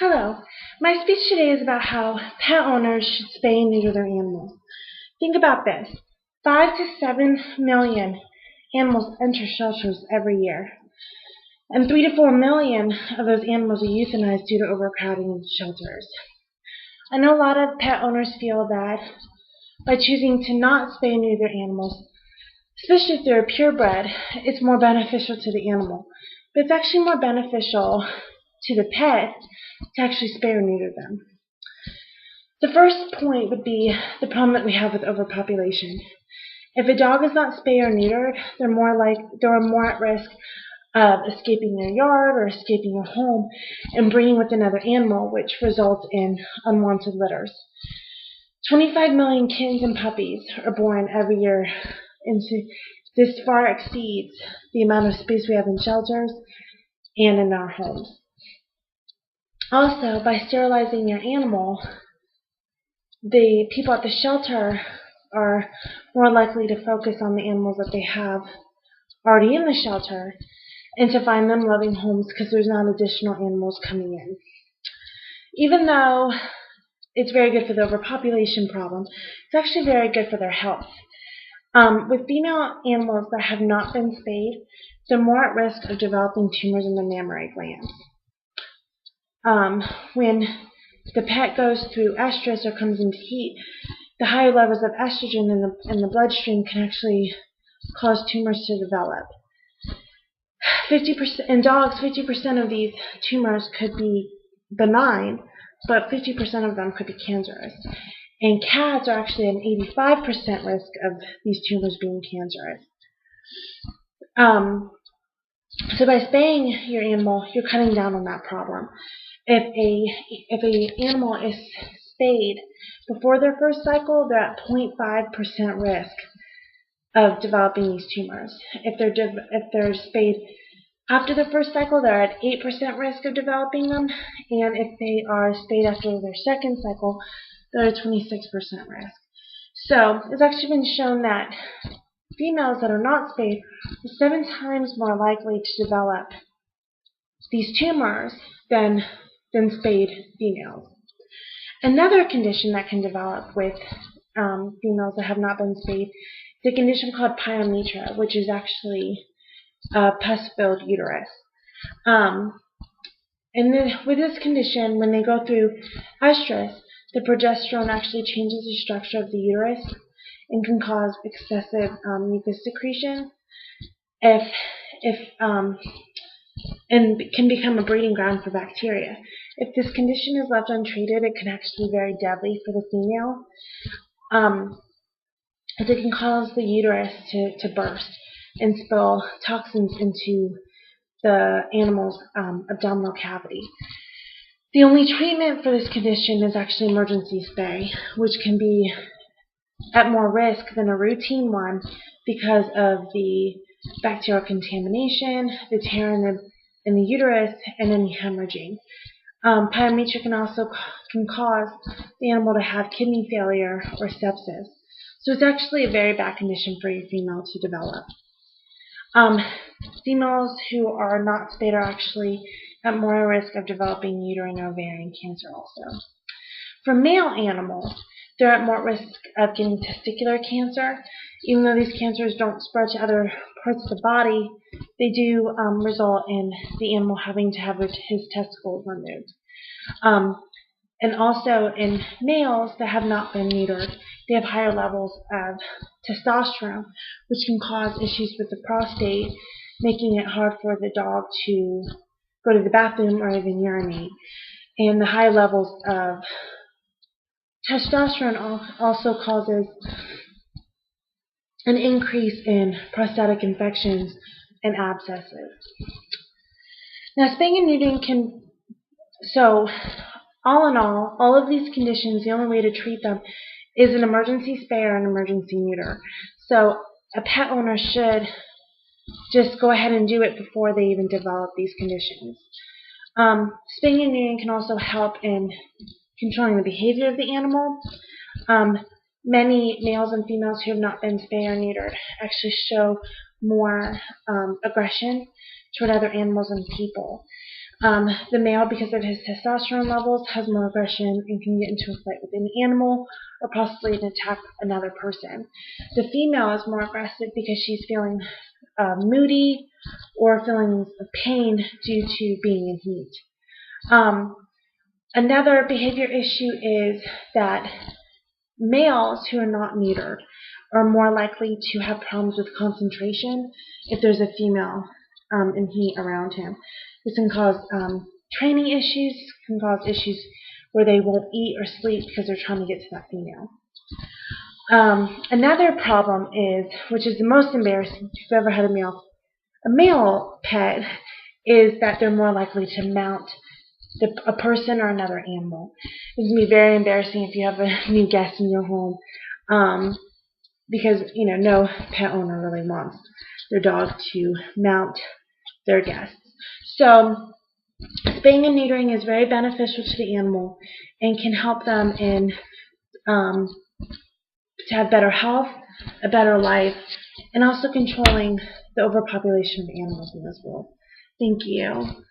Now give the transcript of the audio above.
Hello. My speech today is about how pet owners should spay and neuter their animals. Think about this. 5 to 7 million animals enter shelters every year, and 3 to 4 million of those animals are euthanized due to overcrowding in shelters. I know a lot of pet owners feel that by choosing to not spay and neuter their animals, especially if they're purebred, it's more beneficial to the animal. But it's actually more beneficial to the pet to actually spay or neuter them. The first point would be the problem that we have with overpopulation. If a dog is not spayed or neutered, they're more at risk of escaping their yard or escaping your home and breeding with another animal, which results in unwanted litters. 25 million kittens and puppies are born every year, and this far exceeds the amount of space we have in shelters and in our homes. Also, by sterilizing your animal, the people at the shelter are more likely to focus on the animals that they have already in the shelter and to find them loving homes because there's not additional animals coming in. Even though it's very good for the overpopulation problem, it's actually very good for their health. With female animals that have not been spayed, they're more at risk of developing tumors in the mammary glands. When the pet goes through estrus or comes into heat, the higher levels of estrogen in the bloodstream can actually cause tumors to develop. 50% in dogs, 50% of these tumors could be benign, but 50% of them could be cancerous. And cats are actually an 85% risk of these tumors being cancerous. So by spaying your animal, you're cutting down on that problem. If an animal is spayed before their first cycle, they're at 0.5% risk of developing these tumors. If they're spayed after the first cycle, they're at 8% risk of developing them, and if they are spayed after their second cycle, they're at 26% risk. So it's actually been shown that females that are not spayed are 7 times more likely to develop these tumors than spayed females. Another condition that can develop with females that have not been spayed is a condition called pyometra, which is actually a pus-filled uterus. And then with this condition, when they go through estrus, the progesterone actually changes the structure of the uterus and can cause excessive mucus secretion. And can become a breeding ground for bacteria. If this condition is left untreated, it can actually be very deadly for the female, as it can cause the uterus to burst and spill toxins into the animal's abdominal cavity. The only treatment for this condition is actually emergency spay, which can be at more risk than a routine one because of the bacterial contamination, the tear in the uterus, and any hemorrhaging. Pyometra can cause the animal to have kidney failure or sepsis. So it's actually a very bad condition for your female to develop. Females who are not spayed are actually at more risk of developing uterine or ovarian cancer also. For male animals, they're at more risk of getting testicular cancer. Even though these cancers don't spread to other parts of the body, they do result in the animal having to have his testicles removed. And also in males that have not been neutered, they have higher levels of testosterone, which can cause issues with the prostate, making it hard for the dog to go to the bathroom or even urinate. And the high levels of testosterone also causes an increase in prostatic infections and abscesses. Now, spaying and neutering all in all of these conditions, the only way to treat them is an emergency spay or an emergency neuter. So a pet owner should just go ahead and do it before they even develop these conditions. Spaying and neutering can also help in controlling the behavior of the animal. Many males and females who have not been spayed or neutered actually show more aggression toward other animals and people. The male, because of his testosterone levels, has more aggression and can get into a fight with an animal or possibly attack another person. The female is more aggressive because she's feeling moody or feelings of pain due to being in heat. Another behavior issue is that males who are not neutered are more likely to have problems with concentration if there's a female in heat around him. This can cause training issues, can cause issues where they won't eat or sleep because they're trying to get to that female. Another problem is, which is the most embarrassing if you've ever had a male pet, is that they're more likely to mount a person or another animal. It's going to be very embarrassing if you have a new guest in your home, because no pet owner really wants their dog to mount their guests. So spaying and neutering is very beneficial to the animal and can help them in to have better health, a better life, and also controlling the overpopulation of animals in this world. Thank you.